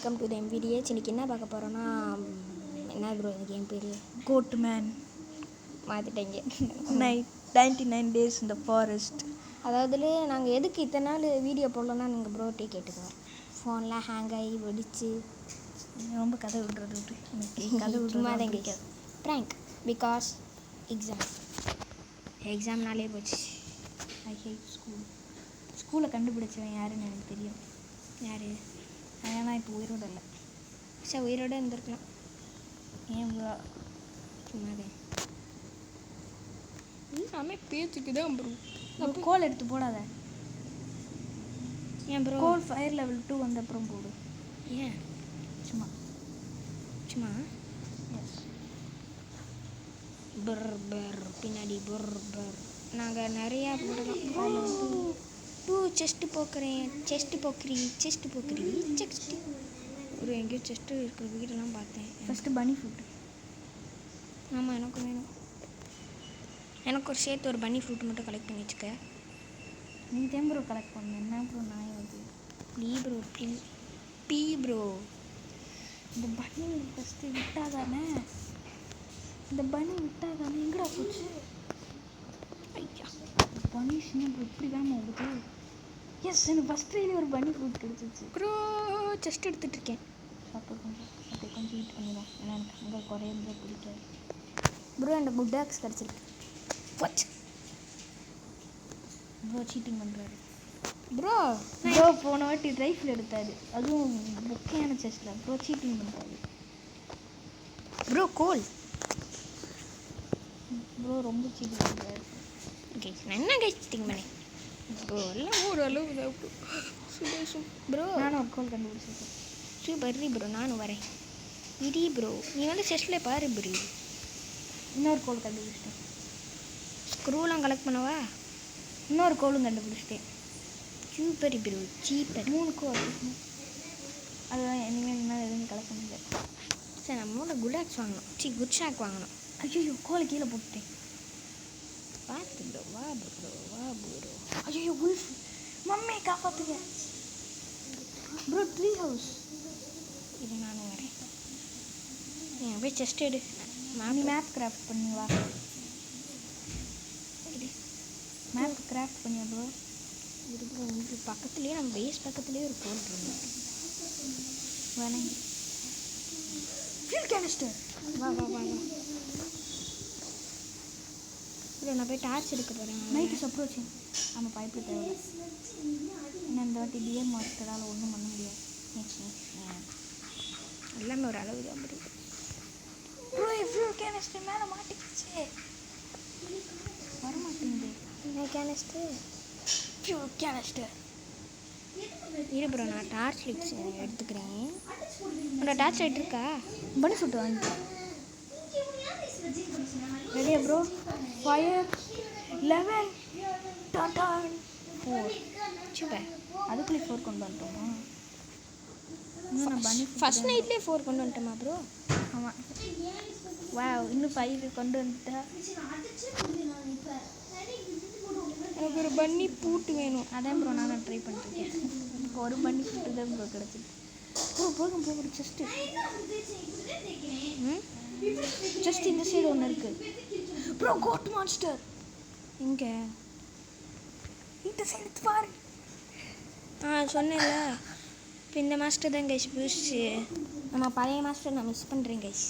Welcome to the MVDH. இன்னைக்கு என்ன பார்க்க போகிறோன்னா, என்ன ப்ரோ இந்த கேம் பேர்? கோட் மேன் மாற்றிட்டேங்க. 99 days in the forest. அதாவது நாங்கள் எதுக்கு இத்தனை நாள் வீடியோ போடலன்னா நீங்கள் ப்ரோட்டே கேட்டுக்குவோம். ஃபோன்லாம் ஹேங் ஆகி வெடிச்சு ரொம்ப கதை விடுறது கதை சும்மா தான் கேட்காது. ப்ராங்க் பிகாஸ் எக்ஸாம்னாலே போச்சு. ஐ ஹேட் ஸ்கூலை கண்டுபிடிச்சவன் யாருன்னு எனக்கு தெரியும். யார்? ஏன்னா இப்போ உயிரோடு இல்லை. சார் உயிரோடு இருந்திருக்கலாம். ஏன் சும்மாதே எல்லாமே பேச்சுக்கு தான் ப்ரோ. கோல் எடுத்து போடாத. ஏன் ப்ரோ? கோல் ஃபயர் லெவல் 2 வந்த அப்புறம் போடு. ஏன்? சும்மா எஸ். பின்னாடி நாங்கள் நிறையா போடலாம். செஸ்ட்டு போக்குறி ஒரு எங்கேயோ செஸ்ட்டு இருக்கிற வீடெல்லாம் பார்த்தேன். ஃபஸ்ட்டு பனி ஃப்ரூட். ஆமாம் எனக்கும் வேணும். எனக்கு ஒரு சேர்த்து ஒரு பனி ஃப்ரூட் மட்டும் கலெக்ட் பண்ணி வச்சுக்க. நீ தான் ப்ரோ கலெக்ட் பண்ண. என்ன ப்ரோ நாய் வந்து ப்ரோ இந்த பனி ஃபஸ்ட்டு விட்டாதானே எங்கடா போச்சு? ஐயா பனி சின்ன இப்படி தான் ஓடுது. எஸ், எனக்கு ஃபஸ்ட் ட்ரைலே ஒரு பனி ஃப்ரூட் கிடச்சிச்சு. ப்ரோ செஸ்ட் எடுத்துகிட்ருக்கேன். அப்போ கொஞ்சம் ஹீட் பண்ணிடும். ஏன்னா எனக்கு அங்கே குறையிறது பிடிக்காது. ப்ரோ எனக்கு குட் டாக்ஸ் கிடச்சிருக்கு. ப்ரோ சீட்டிங் பண்ணுறாரு. ப்ரோ போன வாட்டி ரைஃபிள் எடுத்தார், அதுவும் முக்கியமான செஸ்ட்டில். ப்ரோ சீட்டிங் பண்ணுறாரு. ப்ரோ கோல் ப்ரோ ரொம்ப சீட்டிங் பண்ணுறாரு. நான் என்ன சீட்டிங் பண்ணேன் ப்ரோ? எல்லாம் ஒரு அளவு தான் ப்ரோ. நானும் ஒரு கோல் கண்டுபிடிச்சிருக்கேன். சூப்பர் ப்ரோ, நானும் வரேன். ப்ரோ நீ வந்து செஸ்ட்டில் பாரு ப்ரோ. இன்னொரு கோல் கண்டுபிடிச்சிட்டேன். ஸ்க்ரூலாம் கலெக்ட் பண்ணவா? இன்னொரு கோலும் கண்டுபிடிச்சிட்டேன். சூப்பர் ப்ரோ, 3 கோல். அதுதான் இனிமேல் என்னால் எதுவும் கலெக்ட் பண்ண முடியாது. சரி நம்மளோட குட் ஷாக் வாங்கணும். ஐயோ கோலை கீழே போட்டுட்டேன். பார்த்து ப்ரோ, வா ப்ரோ. ஐயோ உல்ஃப், மம்மியை காப்பாற்றுங்க ப்ரோ. Tree house. இது நானும் வரேன். போய் செஸ்ட் எடு. நீ மேப் கிராஃப்ட் பண்ணுவா. மேப் கிராஃப்ட் பண்ணியா ப்ரோ? ப்ரோ உங்களுக்கு பக்கத்துலேயே நம்ம பேஸ் பக்கத்துலேயே ஒரு கோல் இருந்தோம். வேணாங்க. Fuel canister. வா ப்ரோ நான் போய் டார்ச் எடுக்க போகிறேன். Night is approaching. நம்ம பைப்பில் தேவை. ஏன்னா இந்த வாட்டி டிஎம் மாஸ்டரால் ஒன்றும் பண்ண முடியாது. எல்லாமே ஒரு அளவு தான் ப்ரோ. ஃபியூல் கேனிஸ்டர் மேலே மாட்டிக்கிச்சு. வரமாட்டேங்குது. என்ன கேனிஸ்டர்? Fuel canister. இரு ப்ரோ, நான் டார்ச் லைட்ஸ் எடுத்துக்கிறேன். உன்னோட டார்ச் லைட் இருக்கா? பனி ஃபுட்டு வாங்கிட்டேன். ரெடியா ப்ரோ? ஃபயர் 11 4. சூப்பர். அதுக்குள்ளே 4 கொண்டு வந்துட்டோமா? இன்னும் பனி ஃபஸ்ட் நைட்லேயே 4 கொண்டு வந்துட்டோமா ப்ரோ? ஆமாம். வா, இன்னும் 5 கொண்டு வந்துட்டா. எனக்கு ஒரு பன்னி பூட்டு வேணும். அதான் ப்ரோ நான் ட்ரை பண்ணிருக்கேன். எனக்கு ஒரு பன்னி பூட்டு தான் ப்ரோ கிடச்சிருக்கு. போகும் செஸ்ட்டு. ஜஸ்ட் இந்த சைடு ஒன்று இருக்குது ப்ரோ. கோட் மான்ஸ்டர் இங்கே இந்த சைடு பாரு. சொன்னேன்ல, இப்போ இந்த மாஸ்டர் தான் கைஸ் புதுசு. நம்ம பழைய மாஸ்டர் நான் மிஸ் பண்ணுறேன் கைஸ்.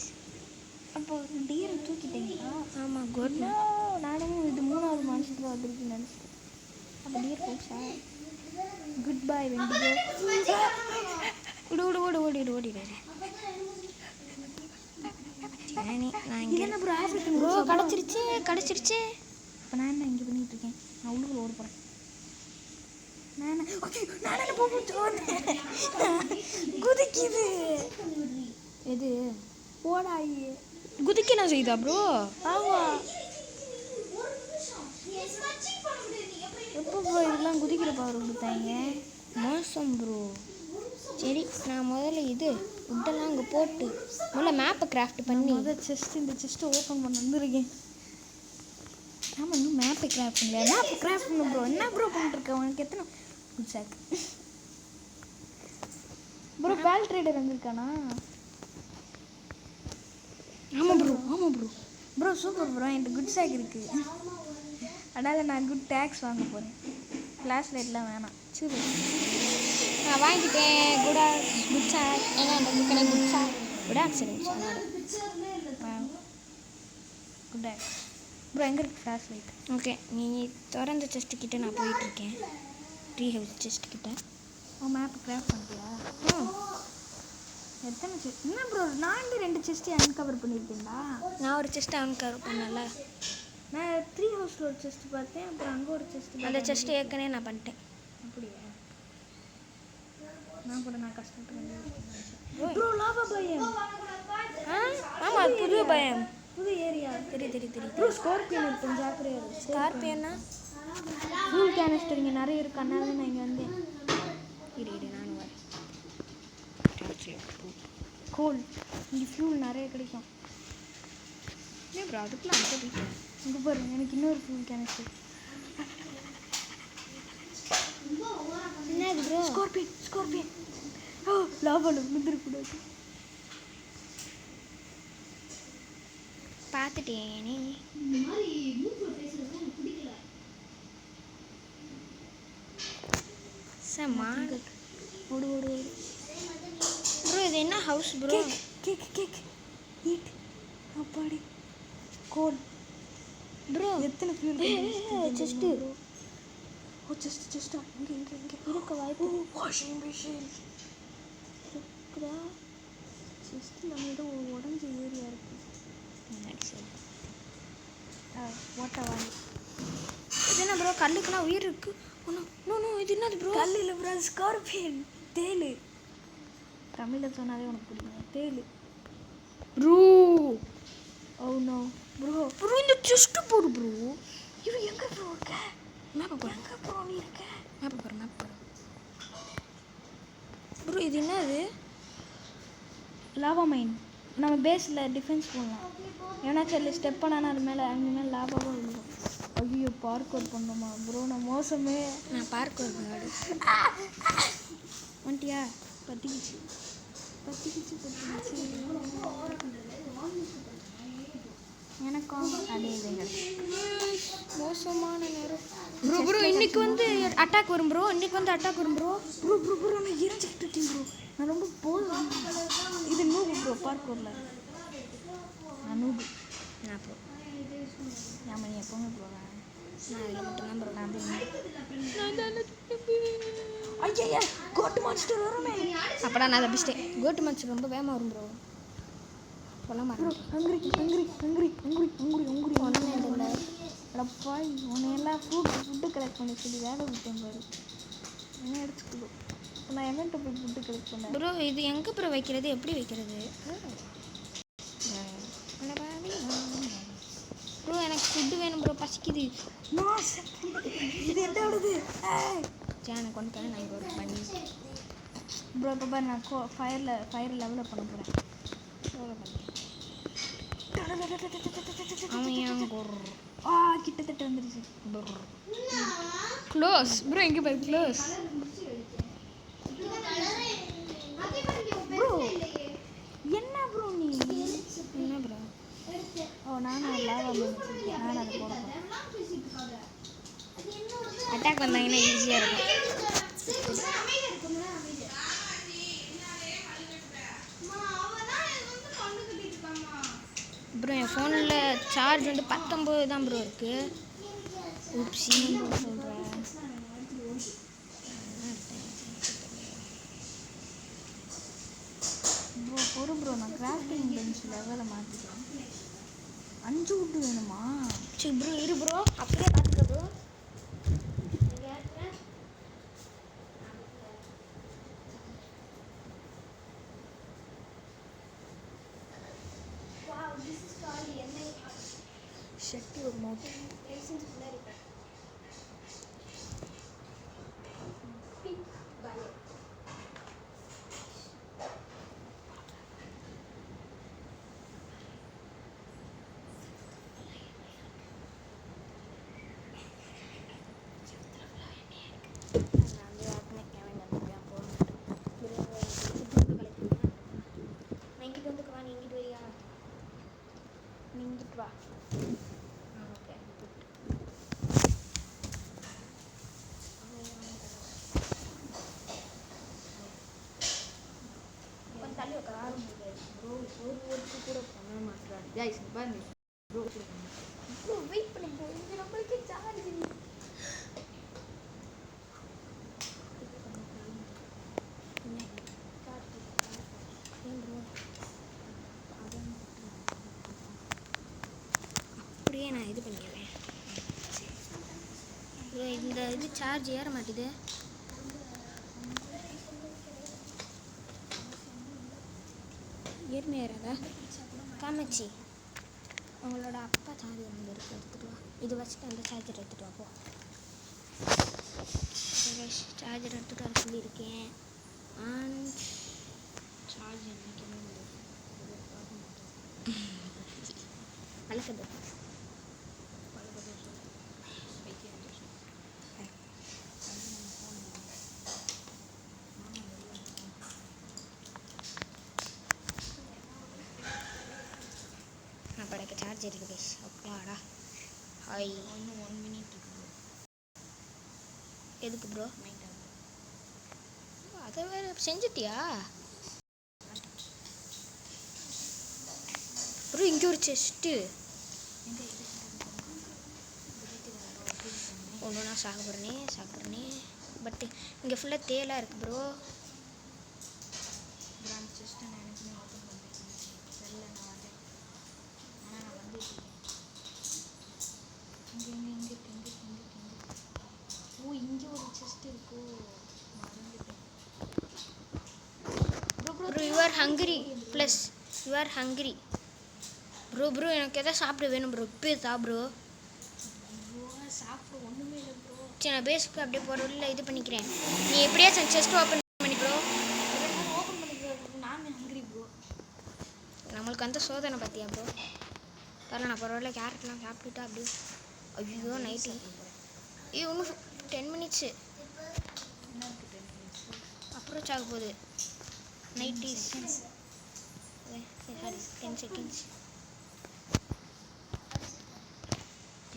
அப்போ டியரை தூக்கிட்டேங்களா? ஆமாம் கோட். நானும் இது 3வது மான்ஸ்டர் வந்துருக்குன்னு நினச்சிட்டேன். அப்போ டியர் போச்சா? Good bye Wendigo. ஓடிடு. நான் இங்கே என்ன ப்ரோ ஆஃப்ரிக்கன் ப்ரோ கிடச்சிருச்சு. இப்போ நான் என்ன இங்கே பண்ணிகிட்டு இருக்கேன்? நான் உள்ளுக்குள்ள ஓட போகிறேன். நான் குதிக்குது. எது ஓடாயி குதிக்க நான் செய்தா ப்ரோ? ஆமாம். எப்போ ப்ரோ இதெல்லாம் குதிக்கிற பவர் கொடுத்தாங்க? மோசம் ப்ரோ. சரி நான் முதல்ல உட்டெல்லாம் அங்கே போட்டு முதல்ல மேப்பை கிராஃப்ட் பண்ணி இந்த செஸ்ட்டை ஓப்பன் பண்ண வந்துருக்கேன். ஆமாம், இன்னும் மேப்பை கிராஃப்ட் பண்ணல. மேப் கிராஃப்ட் பண்ண ப்ரோ. என்ன ப்ரோ பண்ணிட்டுருக்கேன்? உனக்கு எத்தனை குட் ஷாக் ப்ரோ பேல் ட்ரேடர் வந்திருக்கானா? ஆமாம் ப்ரோ ப்ரோ சூப்பர் ப்ரோ, என்கிட்ட குட் சாக் இருக்குது. அதனால் நான் குட் டேக்ஸ் வாங்க போகிறேன். ஃப்ளாஷ் லைட்லாம் வேணாம். சரி நான் வாங்கிட்டேன் குட் சாக். ஏன்னா எனக்கு கிடையாது குட் சாக் குடாக்ஸ் இருந்துச்சு அதனால. Good takes bro. எங்கே இருக்குது ஃப்ளாஷ் லைட்? ஓகே, நீ திறந்த செஸ்ட்டு கிட்டே நான் போயிட்டுருக்கேன். ட்ரீ ஹவுஸ் செஸ்ட் கிட்டே. மேப் கிராஃப்ட் பண்ணிட்டியா? ம், எத்தனை செஸ்ட்? என்ன ப்ரோ, நான் 2 செஸ்ட்டே அன்கவர் பண்ணியிருக்கேன்டா. நான் ஒரு செஸ்ட்டை அன்கவர் பண்ணல. நான் 3 ஹவுஸில் ஒரு செஸ்ட் பார்த்தேன், அப்புறம் அங்கே ஒரு செஸ்ட். அந்த செஸ்ட்டை ஏற்கனவே நான் பண்ணிட்டேன். அப்படியா? நான் கூட நான் கஷ்டப்பட்டு ப்ரோ. லாவா பயம். ஆமாம், புது பயம். புது ஏரியா. தெரியும் ப்ரோ ஸ்கார்பியன் இருக்கும், ஜாக்கிரதையா இருக்கு. ஸ்கார்பியன்னா ஃபியூல் கேனிஸ்டர் இங்கே நிறைய இருக்கு, அதனால நான் இங்கே வந்தேன். இரு நானும் வரேன். கோல் இங்கே ஃபியூல் நிறைய கிடைக்கும். ஏன் ப்ரோ அதுக்குலாம் அங்கே போயிட்டு இங்கே பாரு, எனக்கு இன்னொரு ஃபியூல் கேனிஸ்டர். என்னது ப்ரோ? ஸ்கார்பியன். ஓ லாவாவில் விழுந்துருக்கூடாது. பார்த்துட்டேன் நீ. சமான் ஓடு ப்ரோ, இது என்ன ஹவுஸ் ப்ரோ? Cake eat. அப்பாடி கோல் ப்ரோ எத்தனை ஃபியூல் செஸ்ட்டு. ஓ செஸ்டா இங்கே இருக்க வாய்ப்பு வாஷிங் மிஷின் இருக்குதா? செஸ்ட் நம்மகிட்ட ஒரு உடஞ்ச ஏரியா இருக்குது. சரி, ஓட்ட வாங்கி. இது என்ன ப்ரோ? கல்லுக்குலாம் உயிர் இருக்கு. ஒன்றும் இது என்னது ப்ரோ? கல் இல்லை ப்ரோ, ஸ்கார்பியன். தேள். தமிழில் சொன்னாலே உனக்கு பிடிக்கும். தேள் ப்ரோ. Oh no bro. இந்த செஸ்ட்டு போடு ப்ரோ. இவன் எங்கே ப்ரோ இருக்க? மேப்பை போகிறேன். எங்கே ப்ரோ நீ இருக்க? மேப்பை போகிறேன் ப்ரோ. இது என்னது? லாவா மைன். நம்ம பேஸில் டிஃபென்ஸ் போடலாம். ஏன்னாச்சும் அதில் ஸ்டெப் பண்ணானா அது மேலே லாவாவாக விழுகும். ஐயோ பார்க்கவுட் பண்ணோமா ப்ரோ? நான் மோசமே. நான் பார்க்க ஒரு நாடு வந்துட்டியா? பற்றிக்கிச்சு. எனக்கும் அதே இது. மோசமான நேரம் ப்ரோ. இன்னைக்கு வந்து அட்டாக் வரும் ப்ரோ. ப்ரோ நான் எரிஞ்சுக்கிட்டு இருக்கேன் ப்ரோ. நான் ரொம்ப போதும். இது நூபு ப்ரோ, பார்க்கவுட்ல நான் நூபு. நான் ப்ரோ. ஆமாம், நீ எப்போவுமே போவேன். நான் இதில் மட்டும்தான் ப்ரோ. ஐயா கோட்டு மான்ஸ்டர் வருமே. அப்படா நான் தப்பிச்சிட்டேன். கோட்டு மான்ஸ்டர் ரொம்ப வேகமாக வரும் ப்ரோ. சொல்ல மாட்டேன். ஹங்கிரி ஒன்றும் இல்லை. அடப்பாய், உன்னையெல்லாம் ஃபுட்டு கலெக்ட் பண்ணி சொல்லி வேலை விட்டேன் பாரு. என்ன எடுத்துக்கோ. நான் எவன்ட்ட போய் ஃபுட்டு கலெக்ட் பண்ணேன் ப்ரோ. இது எங்கே ப்ரோ வைக்கிறது? எப்படி வைக்கிறது ப்ரோ? எனக்கு ஃபுட்டு வேணும் ப்ரோ, பசிக்குது. இது என்னோடது. எனக்கு கொண்டு நான் இங்கே ஒரு பண்ணி ப்ரோ. இப்போ பாரு, நான் ஃபயர் லெவலில் பண்ண போகிறேன். கிட்டத்தட்ட வந்துருச்சு. Close bro. எங்கே பாரு க்ளோஸ். ப்ரோ என்ன ப்ரோ நீ? என்ன ப்ரோ? ஓ நானும் லாவா வச்சுருக்கேன். நான் அதை போட போகிறேன். அட்டாக் வந்தாங்கன்னா ஈஸியாக இருக்கும் ப்ரோ. என் ஃபோனில் சார்ஜ் வந்து 19 தான் ப்ரோ இருக்குது. உப்சி சொல்கிறேன். ப்ரோ ப்ரோ நான் கிராஃப்டிங் பெஞ்ச் லெவலை மாற்றிக்கிறேன். 5 wood வேணுமா? சரி ப்ரோ, இரு ப்ரோ. அப்படியே பார்த்துக்க ப்ரோ. Shut your mouth. காரம் ப்ரோ ஒரு ஒர்க்கு கூட பண்ண மாட்டேறாரு கைஸ் பாருங்க ப்ரோ ப்ரோ வெயிட் பண்ணி ப்ரோ இங்க நம்மளுக்கு சார்ஜ் இல்லை அப்படியே நான் இது பண்ணிடுறேன். இந்த இது சார்ஜ் ஏற மாட்டேது. ஏறுமே ஏறாதா காமாட்சி உங்களோட அப்பா சார்ஜர் வந்து இருக்கு எடுத்துகிட்டு வா. இது வச்சுட்டு அந்த சார்ஜர் எடுத்துகிட்டு வா போ. சார்ஜர் எடுத்துகிட்டு வர சொல்லியிருக்கேன். அண்ட் சார்ஜ் என்னைக்குமே வளர்க்குது படைக்க சார்ஜ் இருக்குது. அப்பாடா ஹாய் இன்னும் 1 மினிட் இருக்கு ப்ரோ. எதுக்கு ப்ரோ? அதை வேறு செஞ்சிட்டியா ப்ரோ? இங்கே ஒரு செஸ்ட்டு ஒன்று நான் சாப்பிட்றேனே பட் இங்கே ஃபுல்லாக தேலாக இருக்குது ப்ரோ. அந்த செஸ்ட்டை நான் எனக்குமே ஓப்பன் பண்ணுறேன். வெளில நான் வந்தேன் ஆனால் நான் வந்துட்டு இங்கே ஓ இங்கே ஒரு செஸ்ட் இருக்கோ மறந்துட்டேன் bro. You are hungry plus you are hungry bro. எனக்கு எதாவது சாப்பிட வேணும் ப்ரோ. இப்போ தா ப்ரோ. சாப்பிட ஒன்றுமே இல்லை ப்ரோ. சரி நான் பேஸுக்கு அப்படியே போகிற வழியில் இது பண்ணிக்கிறேன். நீ எப்படியாச்சும் செஸ்ட் ஓப்பன் பண்ணி ப்ரோ. ஓப்பன் பண்ணிக்கிறேன். நானே ஹங்கரி ப்ரோ. நம்மளுக்கு அந்த சோதனை பார்த்தியா ப்ரோ? பரவாயில்ல நான் பரவாயில்ல கேரட்லாம் சாப்பிட்டுட்டா அப்படி. ஐயோ நைட்டு இன்னும் 10 மினிட்ஸு அப்ரோச் ஆக போகுது. 90 செகண்ட்ஸ் சாரி 10 செகண்ட்ஸ்.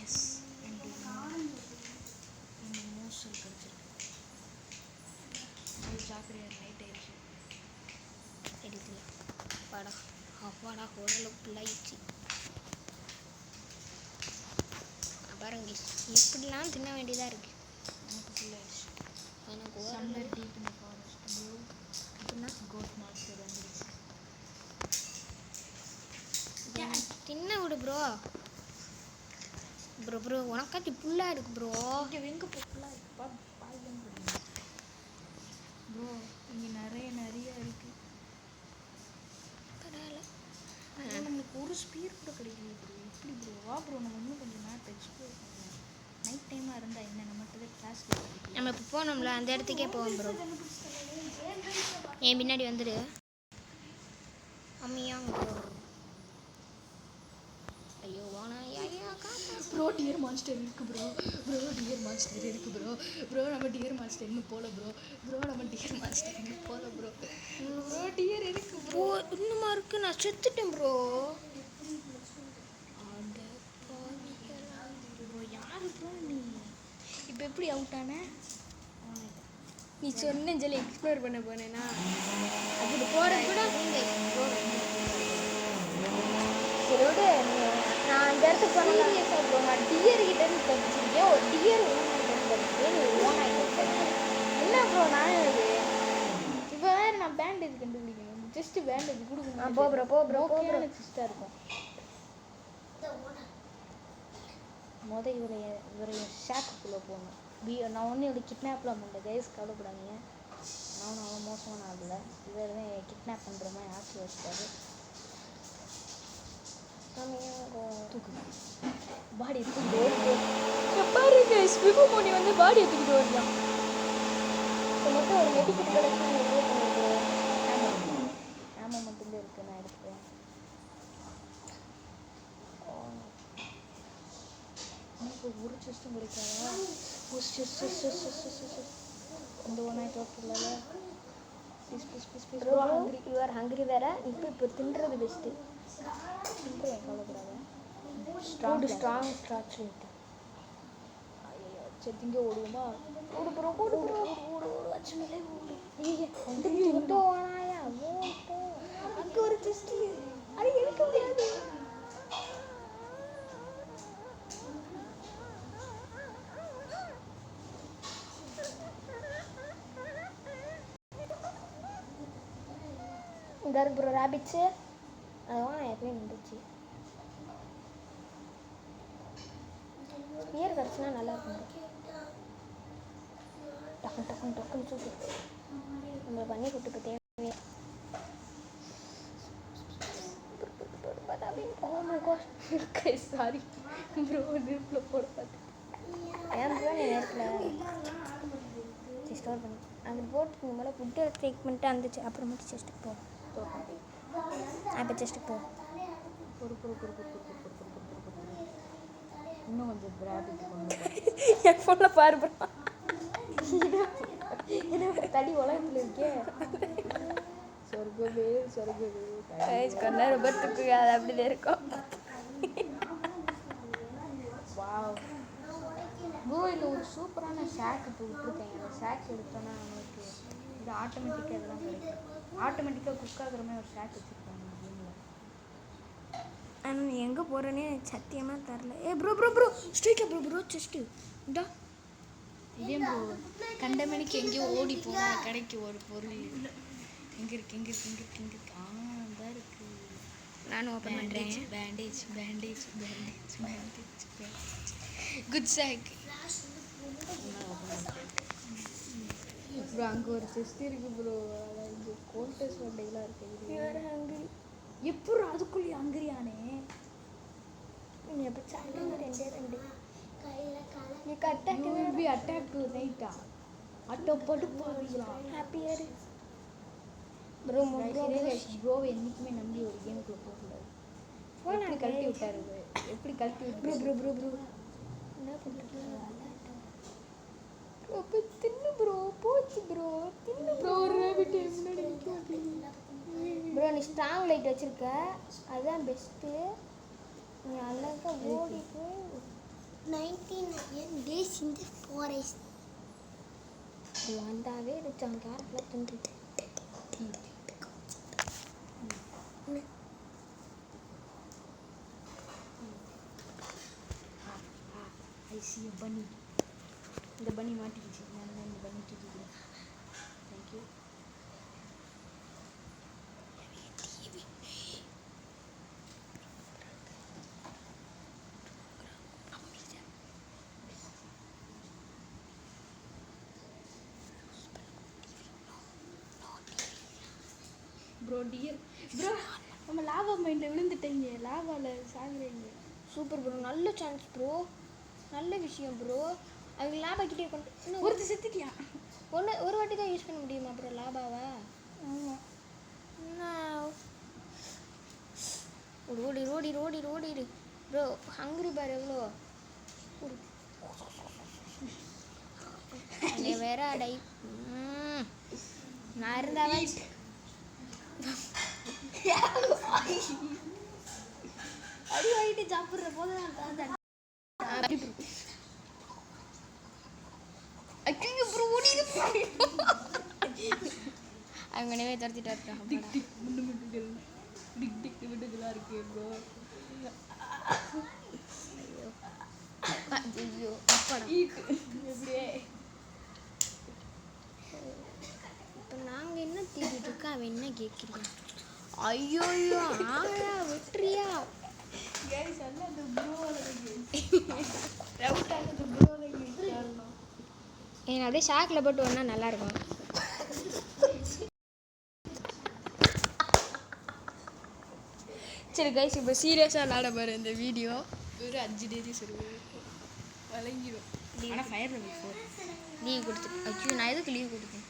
எஸ் எனக்கு மோஸ்டல் கிடச்சிருக்கு. சாப்பிட்றேன் நைட் ஆயிடுச்சு. எடுக்கல அப்பாடா ஓரளவுக்கு ஃபுல்லாகிடுச்சு. பாருங்க இப்படிலாம் தின்ன வேண்டியதாக இருக்குது. எனக்கு ஃபுல்லாகிடுச்சு. எனக்கு summer deep in forest bro. அப்படின்னா கோட் மாஸ்டர் வந்துடுச்சு. தின்ன விடு ப்ரோ. ப்ரோ உனக்காட்டி ஃபுல்லாக இருக்குது ப்ரோ. இங்கே எங்கே ஃபுல்லாக இருக்குப்பா பாய்லாம் போடுங்க ப்ரோ. இங்கே நிறைய இருக்குது. பரவாயில்ல நம்மளுக்கு ஒரு ஸ்பீர் கூட கிடைக்கல ப்ரோ. எப்படி ப்ரோ? வா ப்ரோ நம்ம இன்னும் கொஞ்சம் மேப் எக்ஸ்ப்ளோர் பண்ணலாம். நைட் டைமாக இருந்தால் என்ன நம்மகிட்ட கிளாஸ் கிடைக்கும். நம்ம இப்போ போனோம்ல அந்த இடத்துக்கே போவோம் ப்ரோ. என் பின்னாடி வந்துடு அம்மியாங்க ப்ரோ. ஐயோ வானா ஐயா ப்ரோ டியர் மான்ஸ்டர் இருக்குது ப்ரோ. டியர் மான்ஸ்டர் இருக்குது ப்ரோ. நம்ம டியர் மான்ஸ்டர் இன்னும் போகல ப்ரோ. நம்ம டியர் மான்ஸ்டர் இன்னும் போகல ப்ரோ. டியர் இருக்குது ப்ரோ. இன்னுமா இருக்குது? நான் செத்துட்டேன் ப்ரோ. ப்ரோ யாரு ப்ரோ நீ? இப்போ எப்படி அவுட் ஆன? நீ சொன்ன சொல்லி எக்ஸ்ப்ளோர் பண்ண போனேன்னா அப்படி போகிறது கூட சரியோட நான் அந்த இடத்துக்கு போனேன் ப்ரோ. நான் டியர் கிட்டேருந்து தப்பிச்சிருக்கேன். ஒரு டியர் தப்பிச்சிருக்கேன். நீ ஓனாகிட்டு என்ன ப்ரோ? நான் இது இப்போ வேறு நான் பேண்டேஜ் கண்டுபிடிக்கணும். ஜஸ்ட்டு பேண்டேஜ் கொடுக்கணும். போ ப்ரோ ஜஸ்ட்டாக இருக்கும். இவரைய ஷாக்குள்ளே போகணும். நான் ஒன்றும் இவரை கிட்னாப்லாம் பண்ணல கைஸ், கவலைப்படாதீங்க. நானும் அவ்வளோ மோசமான ஆகலை. இவர் தான் கிட்னாப் பண்ணுற மாதிரி ஆசை வச்சுட்டாரு. பாடி தூக்கிட்டு ஓடி பாருங்க. விபுமணி வந்து பாடியை தூக்கிட்டு ஓடலாம். இப்போ மட்டும் ஒரு மெடிக்கல் கிடச்சி ஆமாம் மட்டும்தான் இருக்குது. நான் எடுத்துக்கிறேன். ஒரு செஸ்ட்டும் கிடைக்காதா? இந்த ஒன் ஆயிட்டு வரல. ப்ளீஸ் யூ ஆர் ஹங்கரி வேற. இப்போ தின்றது பெஸ்ட்டு. தின்றேன் கவலைப்படாத. ஸ்ட்ராங் ஸ்ட்ராட்ச். ஐயோ சரி திங்க ஓடுவோமா? ஓடு அச்சுமே ஓடு. ஓனாயா ஓட்டும் இந்த இருக்கு ப்ரோ ரேபிட்ஸு. அதுவும் நான் எப்பயும் இருந்துச்சு. பியர் கிடச்சுன்னா நல்லா இருக்கும். டக்குன்னு டக்குன்னு டக்குன்னு சூப்பர். நம்ம பண்ணி கொடுத்து தேவை. Oh my gosh. Okay, sorry. Bro, நெருப்புல போட பார்த்து. ஏன் ப்ரோ நீ நெருப்புல ஸ்டோர் பண்ணி அந்த போட்டுக்கு மேலே ஃபுட்டு டேக் பண்ணிட்டு வந்துச்சு. அப்புறம் மட்டும் செஸ்ட்டுக்கு போ. அப்போ செஸ்ட்டுக்கு போ. இன்னும் கொஞ்சம் கிராபிக் என் ஃபோனில் பாரு ப்ரோ. என்ன தடி உலகத்தில் இருக்கே. சொர்க்கமே கொஞ்ச நேரம் பத்துக்கு அது அப்படிதான் இருக்கும். வாவ் ப்ரோ, இதில் ஒரு சூப்பரான ஷேக் இப்போ விட்டுருக்கேன். அந்த ஷேக் எடுத்தோன்னா நம்மளுக்கு இது ஆட்டோமேட்டிக்காக இதெல்லாம் கிடைக்கும். ஆட்டோமேட்டிக்காக குக் ஆகிற மாதிரி ஒரு ஷேக் வச்சுருக்காங்க கேமில். ஆனால் நீ எங்கே போகிறேன்னே சத்தியமாக தரல. ப்ரோ ப்ரோ ப்ரோ ஸ்ட்ரீட்டில் ப்ரோ ப்ரோ செஸ்ட்டு இந்தா. இதே ப்ரோ கண்டமணிக்கு எங்கேயோ ஓடி போனால் கிடைக்கு ஒரு பொருள். எங்கே இருக்கு தான் இருக்குது. நானும் ஓப்பன் பண்ணுறேன். பேண்டேஜ் குட் ஷேக் ப்ரோ. அங்கே ஒரு செஸ்ட் இருக்கு ப்ரோ. அதாவது கோல்டஸ் வண்டைகளாக இருக்குது. எப்படி அதுக்குள்ளேயே ஹங்கரியானே நீ எப்போ சாப்பிட்டு ரெண்டு நீ கட்டாக்கு அட்டாக் நைட்டா அட்டை போட்டு போவீங்களா? ஹாப்பியர் ப்ரோ ப்ரோவை என்றைக்குமே நம்பி ஒரு கேமுக்குள்ளே போகக்கூடாது. எப்படி கழட்டி விட்டாரு? எப்படி கழட்டி விட்டு ப்ரோ ப்ரோ ப்ரோ என்ன பண்ணுறது? ப்ரோ தின்னு ப்ரோ போச்சு ப்ரோ தின்னு ப்ரோ. ஒரு ரேபிட் முன்னாடி நிற்க ப்ரோ. நீ ஸ்ட்ராங் லைட் வச்சுருக்க அதுதான் பெஸ்ட்டு. நீ அழகாக ஓடி போய் 99 days in the forest வந்தாவே இருச்சான் கேரட்டில் தின்றுட்டு. ஐ சி பனி. இந்த பனி மாட்டிக்கிச்சு. நான் தான் இந்த பனி தூக்கிக்கிறேன். தேங்க்யூ. ப்ரோ டியர் ப்ரோ, நம்ம லாவா மைண்டில் விழுந்துட்டீங்க. லாவாவில் சாகுறீங்க. Super bro. நல்ல சான்ஸ் ப்ரோ. நல்ல விஷயம் ப்ரோ. அவங்க லாபாக்கிட்டே கொண்டு இன்னும் ஒருத்தர் செத்துட்டியா? ஒரு வாட்டி தான் யூஸ் பண்ண முடியுமா ப்ரோ லாபாவை? ஆமாம். ரோடி ப்ரோ. ஹங்கரி பார் எவ்வளோ வேற அடை. நான் இருந்தாவே அடி வாங்கிட்டு சாப்பிட்ற போது அவங்க நினைவே துரத்திட்டு இருக்காங்க. இருக்கு ப்ரோ. ஐயோ அப்பாடா. எப்படியே இப்போ நாங்கள் என்ன தேடிட்டு இருக்கோம்? அவன் என்ன கேட்குறீங்க? ஐயோ ஆயா வெற்றியா எனக்கு அப்படியே ஷாக்கில் போட்டு ஒன்றா நல்லாயிருக்கும். சரி கைஸ், இப்போ சீரியஸாக விளாட பாரு. இந்த வீடியோ ஒரு 5 days வழங்கிடும். ஆனால் ஃபயர் லீவ் கொடுத்துட்டு ஐயோ நான் எதுக்கு லீவ் கொடுத்தேன்?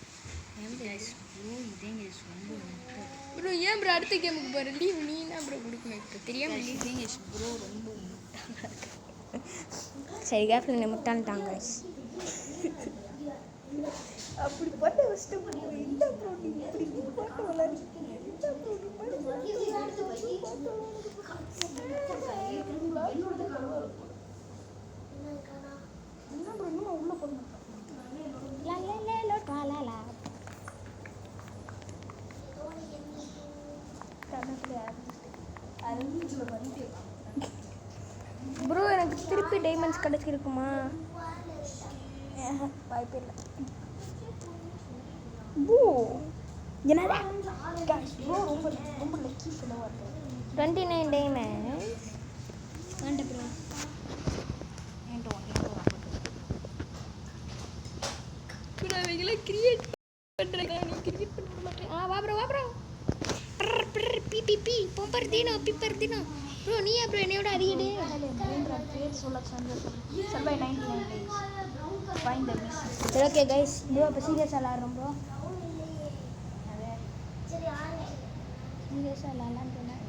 ப்ரோ ஏன் ப்ரோ அடுத்த கேமுக்கு பாரு லீவ் நீ தான் ப்ரோ கொடுக்கணும். இப்போ தெரியாமல் லீவ் ப்ரோ ரொம்ப சரி கேப்பில் என்னை முட்டான்ட்டாங்க. அப்படி பண்ண கஷ்டம் இல்லை ப்ரோ. நீ இப்படி பாட்டு விளாடுறீங்க. என்ன ப்ரோ இன்னும் உள்ள போக மாட்டேன். ப்ரோ எனக்கு திருப்பி டைமண்ட்ஸ் கிடச்சிருக்குமா? வாய்ப்பு இல்லை. ப்ரோ என்னடா ப்ரோ ரொம்ப 29 diamonds. வேண்டாம் ப்ரோ அவைகளை கிரியேட் பண்ணுறேன் நீ கிரியேட் பண்ண மாட்டேன் வா ப்ரோ பி பொம்பர் தீனோ பிப்பர் தீனோ ப்ரோ நீ ப்ரோ என்னையோட அதிகடு பேர் சொல்ல சர்வை 99 days ஃபைண்ட் த மிஸ் சரி ஓகே கைஸ் ப்ரோ இப்போ சீரியஸாக விளாட்றோம் ப்ரோ சீரியஸாக விளாட்லான்னு சொன்னேன்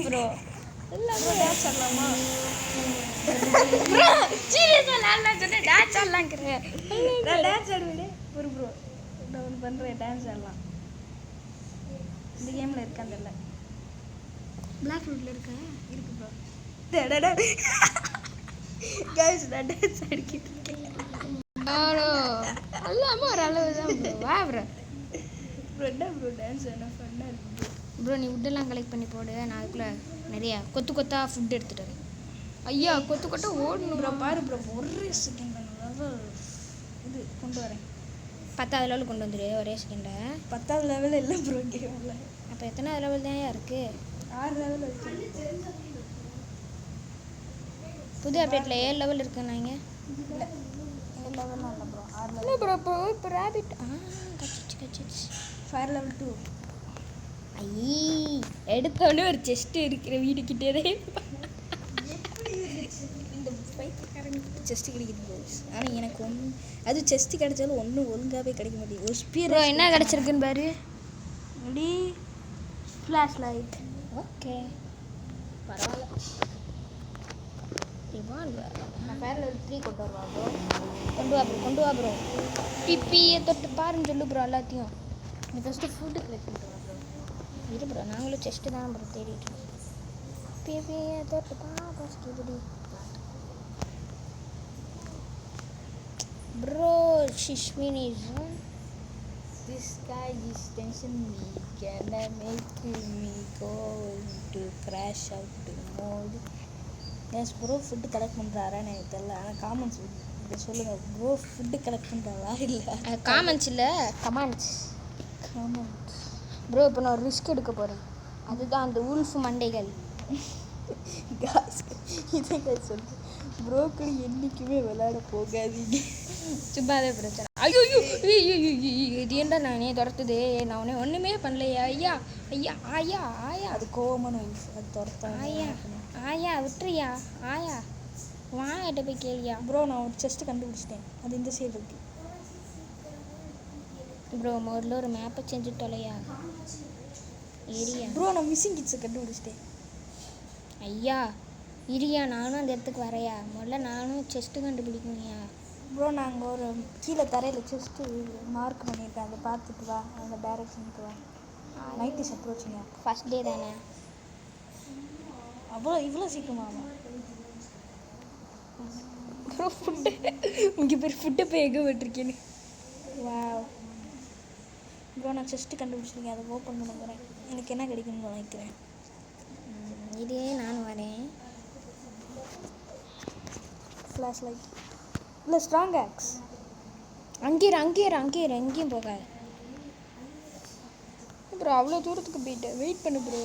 ப்ரோ எல்லாரும் டான்ஸ் ஆடலாமா ப்ரோ சீரியஸாக விளாட்லான்னு சொன்னேன் டான்ஸ் ஆடலாங்கிறேன் நான் டான்ஸ் ஆடுவேன் ஒரு ப்ரோ நான் ஒன்று பண்ணுறேன் டான்ஸ் ஆடலாம் இந்த கேமில் இருக்கான்னு தெரியல பிளாக் ரூட்டில் இருக்கா இருக்கு ப்ரோ டடடா கைஸ் நான் டான்ஸ் ஆடிக்கிட்டு இருக்கேன் ப்ரோ எல்லாமே ஒரு அளவு தான் ப்ரோ வா ப்ரோ என்ன ப்ரோ டான்ஸ் என்ன ஃபன்னாக இருக்கு ப்ரோ நீ வுட்டெல்லாம் கலெக்ட் பண்ணி போடு நான் அதுக்குள்ளே நிறையா கொத்தா ஃபுட் எடுத்துகிட்டு வரேன் ஐயா கொத்த ஓடணும் ப்ரோ பாரு ப்ரோ ஒரே செகண்ட் லெவல் இது கொண்டு வரேன் 10வது லெவலுக்கு கொண்டு வந்துடு ஒரே செகண்டில் 10வது லெவலில் இல்லை ப்ரோ கேமில் அப்போ எத்தனாவது லெவல் தான் இருக்குது 6 லெவல் இருக்கு புது அப்டேட்டில் 7 லெவல் இருக்குன்னாங்க இல்லை 7 லெவல்லாம் இல்லை ப்ரோ 6 இல்லை ப்ரோ இப்போ ரேபிட் கச்சிச்சு ஃபயர் லெவல் 2 ஐயீ எடுத்தோடனே ஒரு செஸ்ட் இருக்கிற வீடுக்கிட்டே இந்த பைத்தியக்காரனுக்கு செஸ்ட் கிடைக்குது ப்ரோ ஆனால் எனக்கு ஒன்று அது செஸ்ட் கிடைச்சாலும் ஒன்றும் ஒழுங்காகவே கிடைக்க மாட்டேங்குது ஒரு ஸ்பீர் ப்ரோ என்ன கிடச்சிருக்குன்னு பாரு அப்படி ஃப்ளாஷ் லைட் ஓகே பரவாயில்ல நான் ஃபயர் லெவல் 3 கொண்டு வருவா ப்ரோ கொண்டு வா ப்ரோ பிபியை தொட்டு பாருன்னு சொல்லு ப்ரோ எல்லாத்தையும் நீ ஃபஸ்ட்டு ஃபுட்டு கலெக்ட் பண்ணிட்டு வா ப்ரோ இரு ப்ரோ நாங்களும் செஸ்ட்டு தான் ப்ரோ தேடிட்டு இருக்கோம் பிபியை தொட்டு பா ஃபஸ்ட்டு இப்படி bro ஷிஷ்மினிஸ் This guy is tension me, gonna make me go into crash out mode. Yes bro, food collect பண்ணுறாரான்னு எனக்கு தெரியல ஆனால் காமெண்ட்ஸ் இதை சொல்லுங்கள் ப்ரோ ஃபுட்டு கலெக்ட் பண்ணுறாரா இல்லை காமெண்ட்ஸ் இல்லை கமெண்ட்ஸ் காமெண்ட்ஸ் ப்ரோ இப்போ நான் ஒரு ரிஸ்க் எடுக்க போகிறேன் அதுதான் அந்த உல்ஃப் மண்டைகள் காஸ் இதை காய் சொல்லு ப்ரோக்கள் என்றைக்குமே விளையாட போகாதீங்க சும்மாவே பிரச்சனை ஐயோ இது ஏன்டா நானே துரத்துது நான் உடனே ஒன்றுமே பண்ணலையா ஐயா ஐயா ஆயா ஆயா அது கோவமான ஒய்ஃப் அது துரத்தா ஆயா ஆயா விட்டுறியா ஆயா வாங்கிட்ட போய் கேளியா ப்ரோ நான் ஒரு செஸ்ட்டு கண்டுபிடிச்சிட்டேன் அது இந்த சைடு இருக்கு ப்ரோ முதல்ல ஒரு மேப்பை செஞ்சு தொலையா ஏரியா ப்ரோ நான் மிஸ்ஸிங் கிட்ஸை கண்டுபிடிச்சிட்டேன் ஐயா இரியா நானும் அந்த இடத்துக்கு வரையா முதல்ல நானும் செஸ்ட்டு கண்டுபிடிக்கணுயா ப்ரோ நாங்கள் ஒரு கீழே தரையில் செஸ்ட்டு மார்க் பண்ணியிருக்கேன் அதை பார்த்துட்டு வா அந்த டைரக்ஷனுக்கு வா நைட் இஸ் அப்ரோச்சிங்க ஃபஸ்ட் டே தானே இவ்வளோ சீக்கிரமாக ப்ரோ ஃபுட்டு இங்கே பேர் ஃபுட்டை போய் எங்கே விட்டுருக்கேன்னு வா ப்ரோ நான் செஸ்ட்டு கண்டுபிடிச்சிருக்கேன் அதை ஓப்பன் பண்ணுறேன் எனக்கு என்ன கிடைக்கும்னு நினைக்கிறேன் இதே நானும் வரேன் ஃப்ளாஷ் லைட் இல்லை ஸ்ட்ராங் ஆக்ஸ் அங்கேயிரு எங்கேயும் போகாது ப்ரோ அவ்வளோ தூரத்துக்கு போயிட்டேன் வெயிட் பண்ணு ப்ரோ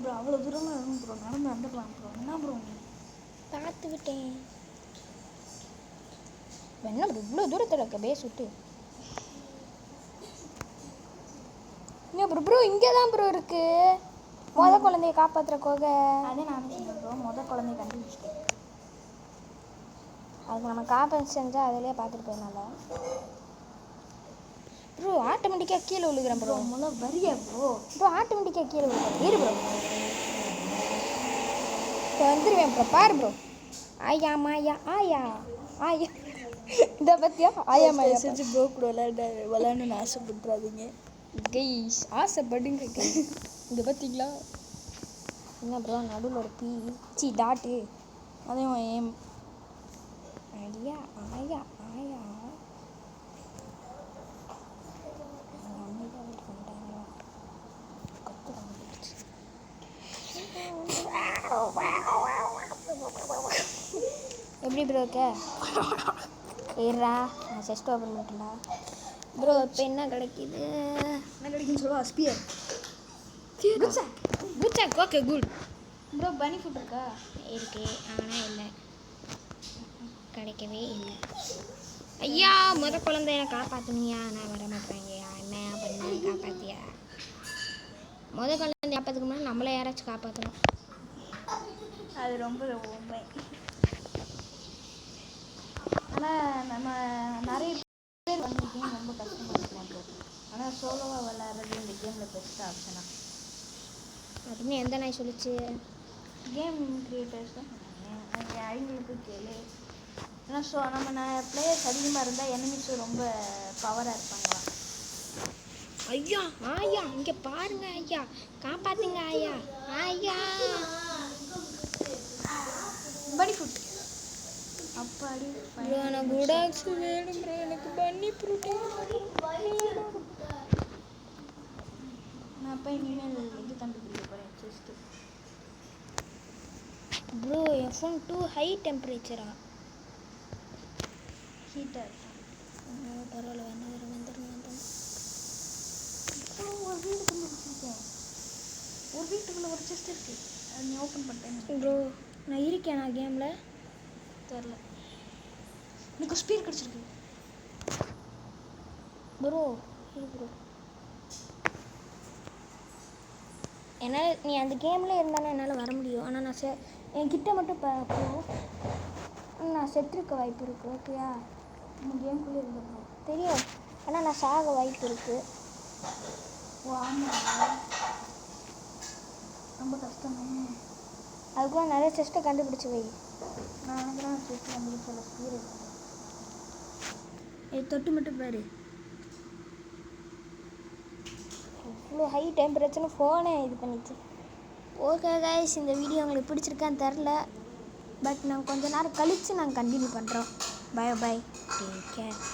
ப்ரோ அவ்வளோ தூரமாக இருக்கும் ப்ரோ நடந்து வந்துடலாம் ப்ரோ என்ன ப்ரோ பார்த்து விட்டேன் என்ன ப்ரோ இவ்வளோ தூரத்தில் இருக்க பேஸ் விட்டு என்ன ப்ரோ இங்கே தான் ப்ரோ இருக்கு குழந்தைய காப்பாற்றுற கோகை அதே நானே சொன்னேன் ப்ரோ குழந்தைய கண்டுபிடிச்சிட்டேன் அதுக்கு நம்ம காப்பன் செஞ்சால் அதிலே பார்த்துட்டு போயிருந்தால ப்ரோ ஆட்டோமேட்டிக்காக கீழே விழுகிறேன் ப்ரோ வரியா ப்ரோ ஆட்டோமேட்டிக்காக கீழே விழுகிறேன் இரு ப்ரோ இப்போ வந்துடுவேன் ப்ரோ பாரு ப்ரோ ஆயா மாயா ஆயா ஆயா இதை பற்றியா ஆயா மாயா செஞ்சு ப்ரோ கூட விளையாடணும்னு ஆசைப்பட்டுறாதீங்க கைஸ் ஆசைப்படுங்க கைஸ் இதை பார்த்தீங்களா என்ன ப்ரோ நடுவில் ஒரு சி டாட்டு அதே ஏம் ஐயா ஆயா ஆயா எப்படி ப்ரோ இருக்க ஏறா நான் செஸ்ட் ஓப்பன் பண்ணிட்டேன்டா ப்ரோ இப்போ என்ன கிடைக்குது? என்ன கிடைக்குன்னு சொல்லுவா ஸ்பியர். குட் சாக். Okay good. ப்ரோ பனி ஃபுட் இருக்கா? இருக்கு ஆனால் இல்லை, கிடைக்கவே இல்லை. ஐயா குழந்தைய காப்பாற்றணுயா, நான் வர மாட்டேறேங்கய்யா. என்ன பண்ண காப்பாற்றியா? குழந்தை காப்பாற்றுக்கு முன்னாடி நம்மளை யாராச்சும் காப்பாற்றணும். அது ரொம்ப உண்மை. ஆனால் நம்ம நிறைய பேர் வந்து கேம் ரொம்ப கஷ்டமாக இருக்கலாம் ப்ரோ. ஆனால் சோலோவாக விளையாடுறது இந்த கேமில் பெஸ்ட் ஆப்ஷனாக அப்படின்னு எந்த நாய் சொல்லிச்சு? கேம் கிரியேட்டர்ஸ் தான் சொன்னாங்க. அவங்களுக்கு கேளு. ஏன்னா நம்ம பிளேயர்ஸ் அதிகமாக இருந்தால் எனிமிஸும் ரொம்ப பவராக இருப்பாங்களாம். ஐயா ஆயா இங்கே பாருங்க ஐயா, காப்பாத்துங்க ஐயா. ஐயா பனி ஃபுட் அப்பாடி. எனக்கு குடாக்ஸ் வேணும் ப்ரோ, எனக்கு பன்னி ப்ரோட்டீன். நான் அப்போ இனிமேல் இது கண்டுபிடிக்க போகிறேன் செஸ்ட்டு. ப்ரோ என் ஃபோன் டூ ஹை டெம்பரேச்சரா? ஹீட்டர் பரவாயில்ல, வந்துடும். ஒரு வீடு கண்டுபிடிச்சிருக்கேன். ஒரு வீட்டுக்குள்ளே ஒரு செஸ்ட் இருக்குது, அது நீ ஓப்பன் பண்ணிட்டேன். ப்ரோ நான் இருக்கேன், நான் கேமில் தெரில. எனக்கு ஸ்பீட் கிடச்சிருக்கு ப்ரோ. ப்ரோ என்னால், நீ அந்த கேமில் இருந்தாலும் என்னால் வர முடியும். ஆனால் நான் என்கிட்ட மட்டும் போ, நான் செத்துருக்க வாய்ப்பு இருக்குது. ஓகேயா? இந்த கேம்குள்ளே இருந்தோம் தெரியும், ஆனால் நான் சாக வாய்ப்பு இருக்குது. ஓ ஆமாம், ரொம்ப கஷ்டமே. அதுக்குள்ள நிறைய செஸ்ட்டை கண்டுபிடிச்சி வை. நான் நினைக்கிறேன் செஸ்ட்டு கண்டுபிடிச்சல ஸ்பீடு தொட்டு மட்டும் பாரு. இவ்வளோ ஹை டெம்பரேச்சர்னு ஃபோனே இது பண்ணிச்சு. ஓகே கைஸ், இந்த வீடியோ உங்களுக்கு பிடிச்சிருக்கான்னு தெரில, பட் நாங்கள் கொஞ்ச நேரம் கழித்து நாங்கள் கண்டினியூ பண்ணுறோம். Bye bye, take care.